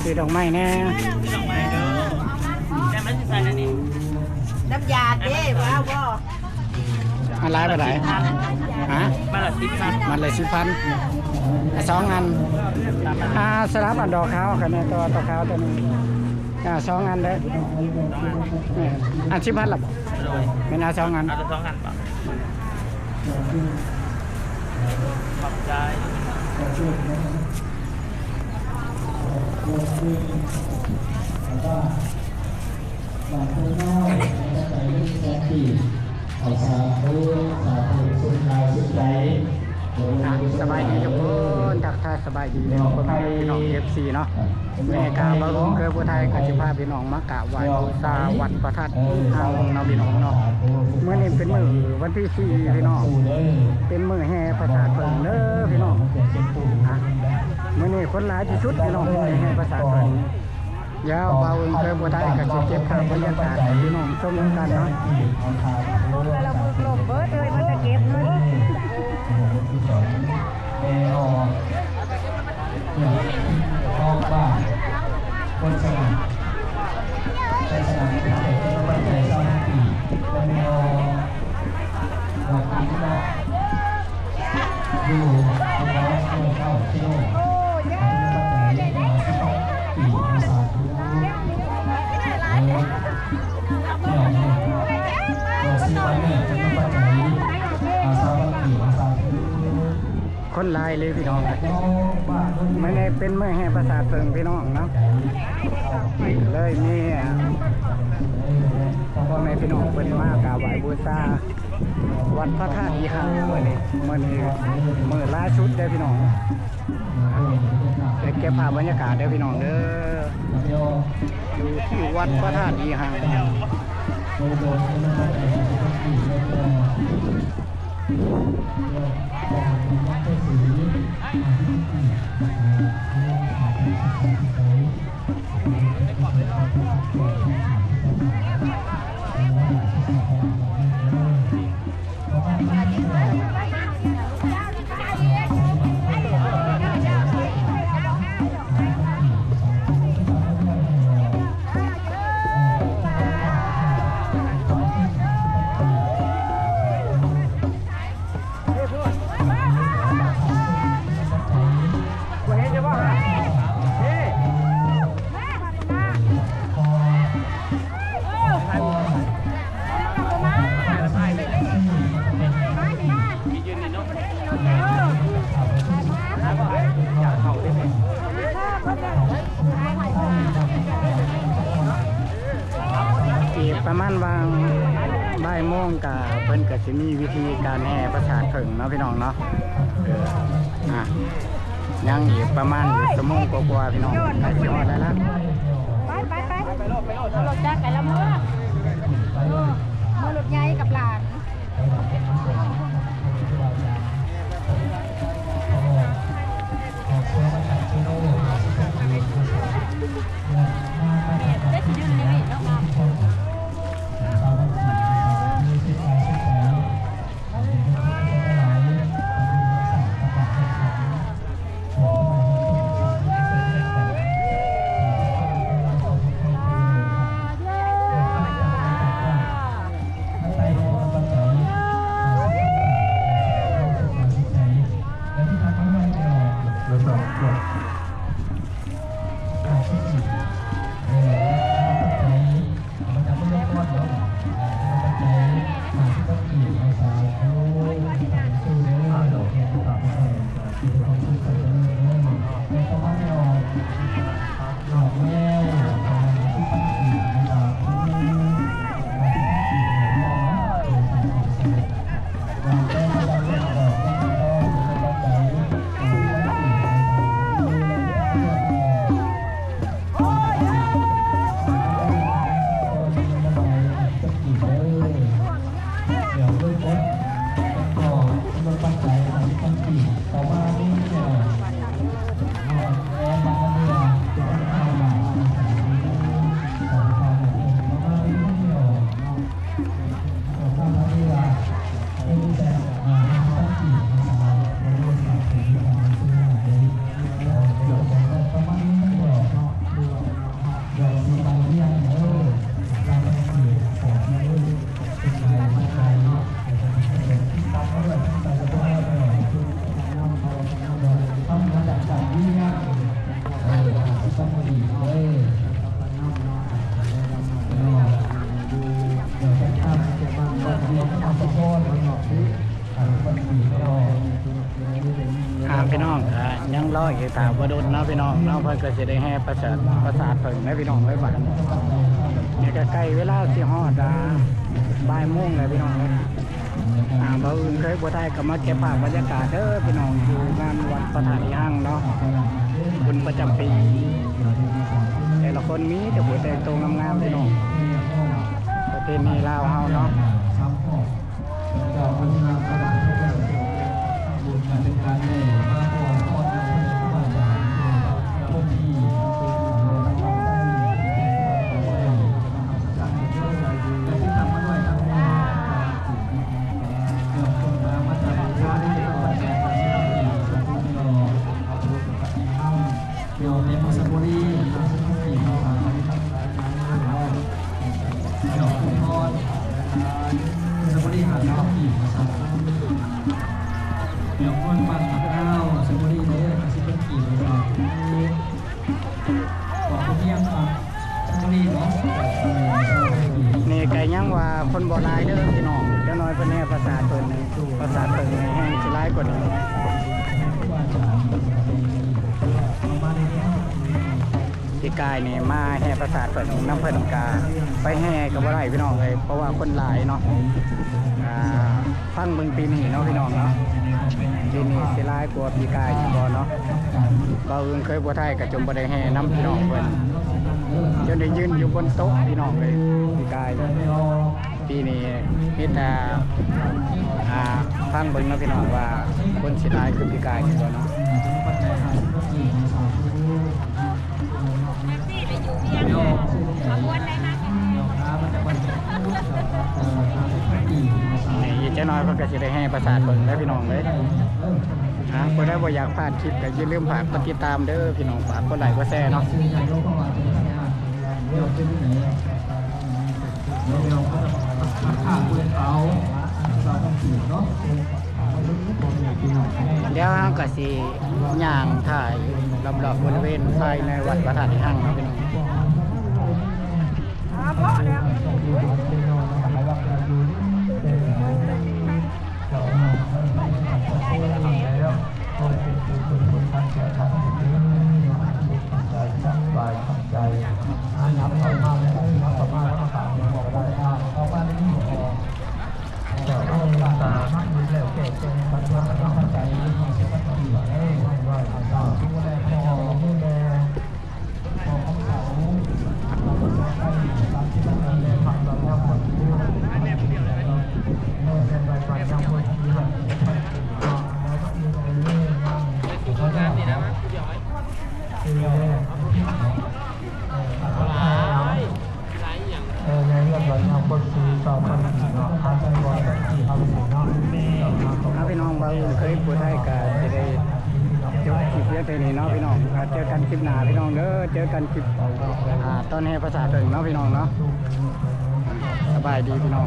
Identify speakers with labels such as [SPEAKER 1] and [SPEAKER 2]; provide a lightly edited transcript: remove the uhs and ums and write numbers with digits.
[SPEAKER 1] ซื้อดอกไม้แน่
[SPEAKER 2] ดอกไม้เด้อแต่มันจะใส่อันนี้
[SPEAKER 3] น้ำยาเด้ว้าวบ่
[SPEAKER 1] อะไรไปไหนฮะ
[SPEAKER 2] มันละ10,000
[SPEAKER 1] มันเลย10,000 2 อันสลับอันดอกขาวกันเนี่ยตัวขาวตัวนี้2 อันเด้ออัน10,000ละเป็น2 อัน
[SPEAKER 2] เอาละ2 อันป่ะขอบใจ
[SPEAKER 1] สบายดีทุกคนทักทายสบายดีเลยทุกคนพี่น้อง FC เนาะแม่กาบารมเคยผู้ไทยกับจิพาพี่น้องมากราบไหว้บูชาวัดพระธาตุทางนาพี่น้องเนาะเมื่อนี้เป็นมื้อวันที่4พี่น้องเป็นมื้อแห่พระธาตุเพิ่นเด้อพี่น้องเมื่อนี้คนหลายที่สุดพี่น้องแห่พระธาตุเพิ่นยาวเบาเคยผู้ไทยกับจิเก็บภาพบรรยากาศพี่น้องชมกันเนาะ
[SPEAKER 3] เราฝึกลมเบิดเลยมันจะเก็บเงิน
[SPEAKER 4] ออกบ้านคนสนามใจสนามเป็นเด็กที่ต้องใจเศร้าหน้าปีเป็นแนวดอกปีที่เราดูเอาไว้เข้าที่โลกปีภาษาทุก
[SPEAKER 1] คนลายเลยพี่น้องไม่ได้เป็นเมื่อแห่ภาษาเพิงพี่น้องเนาะเลยนี่พ่อแม่พี่น้องเป็นมากราบไหว้บูชาวัดพระธาตุอีหังเมื่อล่าสุดได้พี่น้องเก็บภาพบรรยากาศได้พี่น้องเด้ออยู่ที่วัดพระธาตุอีหังประมาณวางบ่ายโมงกับเพิ่นก็สิมีวิธีการแห่พระธาตุเพิงเนาะพี่น้องเนาะยังอีกประมาณชั่วโมงกว่าๆพี่น้องใกล้สิฮอดแล้วล่ะ
[SPEAKER 3] ไปรถจักรไปละมื้อรถใหญ่กับหลาน
[SPEAKER 1] พี่น้องยังรออีกถามว่าโดนเนาะพี่น้องเนาะเพิ่นก็สิได้แห่ประสาทเพิ่นนะพี่น้องไว้บัดนี่ก็ใกล้เวลาสิฮอดบ่ายโมงแล้วพี่น้องบ่อื่นเคยบ่ได้ก็มาเก็บภาพบรรยากาศเด้อพี่น้องอยู่งานวัดพระธาตุห้างเนาะบุญประจำปีแต่ละคนมีแต่ผู้แต่งตัวงามๆพี่น้องประเพณีลาวเฮาเนาะ
[SPEAKER 4] เป็นการเล่นมาก่อนก่อนคนที่ที่ทำมาด้วยครับเกี่ยวกับการมาจากชาติที่ก่อนแก่ประเทศไทยเกี่ยวในมุสลิมที่เขาทำดอกคุณพรมุสลิมหาดอกที่มาทำเดี๋ยวคนฟังกับข้าวสมุนีเนี่ยสิเป็นกี่เลยครับบอกเพียงครับสมุนีเนาะ
[SPEAKER 1] นี่ไก่ย่างว่าคนบ่หลายเด้อพี่น้องเดี๋ยวน้อยเพิ่นให้ภาษาเพิ่นแห้งสิหลายกว่านี้ที่กายนี่มาแห่ภาษาเพิ่นน้ำเพิ่นกาไปแห่ก็บ่ได้พี่น้องเลยเพราะว่าคนหลายเนาะฟังเบิ่งปีนี้เนาะพี่น้องเนาะปีนี้สิหลายกว่าปีกายบ่เนาะบ่อื่นเคยบ่ไทยก็จมบ่ได้แห่น้ำพี่น้องเพิ่นจนได้ยืนอยู่บนโต๊ะพี่น้องเลยปีกายปีนี้มีแต่ฟังเบิ่งเนาะพี่น้องว่าคนสิหลายคือปีกายบ่เนาะ
[SPEAKER 3] ขบวนไหนมา
[SPEAKER 1] นี่เจ้าน้อยเพิ่นก็สิได้แห่ประสาทเบิ่งแล้วพี่น้องเลยบ่ได้บ่อยากพลาดคลิปก็อย่าลืมฝากกดติดตามเด้อพี่น้องฝากกดไลค์กดแชร์เนาะเดี๋ยวเราก็สิย่างถ่ายรอบๆบริเวณภายในวัดพระธาตุห้างเนาะพี่น้อง
[SPEAKER 3] พ่อเนี่ย พี่น้องเราเคยพูดให้กันจะได้จบคลิปเยอะทีนี้เนาะพี่น้องเจอกันคลิปหน้าพี่น้องเด้อเจอกันคลิปตอนให้ภาษาถึงเนาะพี่น้องเนาะสบายดีพี่น้อง